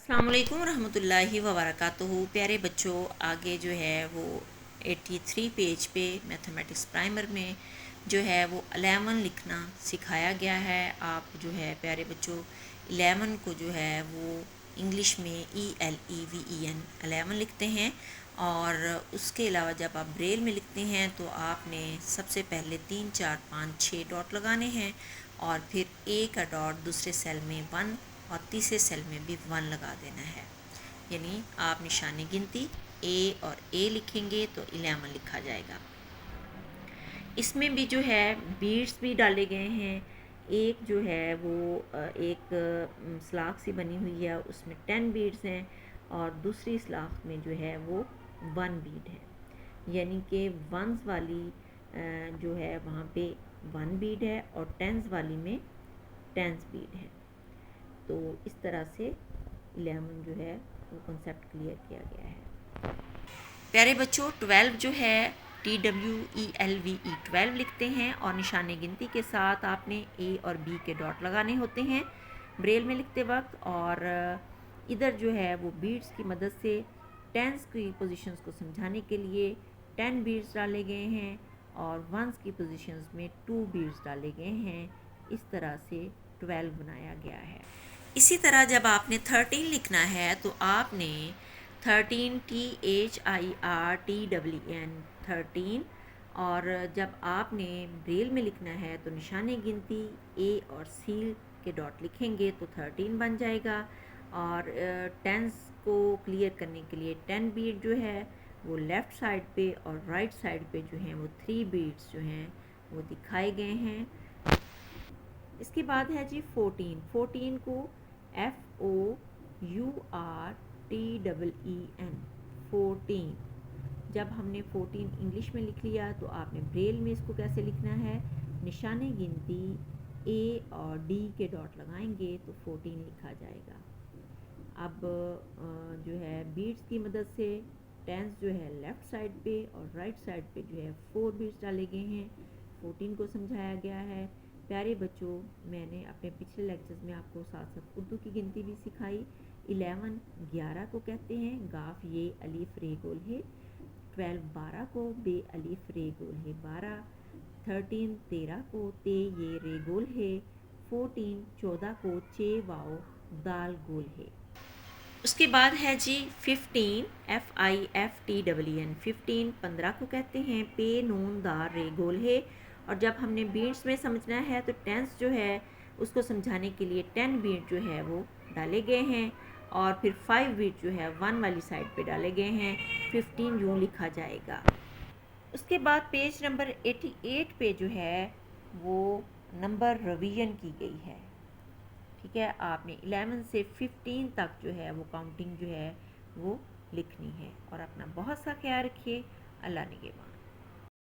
अस्सलाम वालेकुम रहमतुल्लाहि व बरकातुहू। प्यारे बच्चों, आगे जो है वो 83 पेज पे मैथमेटिक्स प्राइमर में जो है वो 11 लिखना सिखाया गया है। आप जो है प्यारे बच्चों 11 को जो है वो इंग्लिश में ELEVEN 11 लिखते हैं, और उसके अलावा जब आप ब्रेल में लिखते हैं तो आपने सबसे पहले 3 4 5 6 डॉट लगाने हैं, और फिर ए का डॉट दूसरे सेल में 1 और तीसरे सेल में भी 1 लगा देना है। यानी आप निशानी गिनती ए और ए लिखेंगे तो 11 लिखा जाएगा। इसमें भी जो है बीड्स भी डाले गए हैं। एक जो है वो एक स्लाख सी बनी हुई है, उसमें 10 बीड्स हैं, और दूसरी स्लाख में जो है वो 1 बीड है। यानी कि वंस वाली जो है वहाँ पे 1 बीड है और टेंस वाली में 10 बीड है। तो इस तरह से 11 जो है वो कॉन्सेप्ट क्लियर किया गया है। प्यारे बच्चों 12 जो है TWELVE 12 लिखते हैं, और निशाने गिनती के साथ आपने ए और बी के डॉट लगाने होते हैं ब्रेल में लिखते वक्त। और इधर जो है वो बीड्स की मदद से टेंस की पोजीशंस को समझाने के लिए 10 बीड्स डाले गए हैं, और वंस की पोजीशंस में 2 बीड्स डाले गए हैं। इस तरह से 12 बनाया गया है। इसी तरह जब आपने 13 लिखना है तो आपने 13 THIRTEEN 13, और जब आपने ब्रेल में लिखना है तो निशाने गिनती ए और सील के डॉट लिखेंगे तो 13 बन जाएगा। और टेंस को क्लियर करने के लिए 10 बीट जो है वो लेफ़्ट साइड पे और राइट साइड पे जो हैं वो 3 बीट्स जो हैं वो दिखाए गए हैं। इसके बाद है जी 14 को FOURTEEN 14। जब हमने 14 इंग्लिश में लिख लिया तो आपने ब्रेल में इसको कैसे लिखना है, निशाने गिनती ए और डी के डॉट लगाएंगे तो 14 लिखा जाएगा। अब जो है बीट्स की मदद से टेंस जो है लेफ़्ट साइड पे और राइट साइड पे जो है 4 बीट्स डाले गए हैं। 14 को समझाया गया है। प्यारे बच्चों, मैंने अपने पिछले लेक्चर्स में आपको साथ साथ उर्दू की गिनती भी सिखाई। 11 को कहते हैं गाफ ये अलीफ रे गोल है। 12 को बे अलीफ रे गोल है 12। 13 को ते ये रे गोल है। 14 को चे वाओ दाल गोल है। उसके बाद है जी 15 FIFTEEN 15 को कहते हैं पे नून दार रे गोल है। और जब हमने बीट्स में समझना है तो टेंस जो है उसको समझाने के लिए 10 बीट जो है वो डाले गए हैं, और फिर 5 बीट जो है 1 वाली साइड पे डाले गए हैं। 15 यूँ लिखा जाएगा। उसके बाद पेज नंबर 88 पे जो है वो नंबर रिवीजन की गई है। ठीक है, आपने 11 से 15 तक जो है वो काउंटिंग जो है वो लिखनी है। और अपना बहुत सा ख्याल रखिए। अल्लाह निगहबान।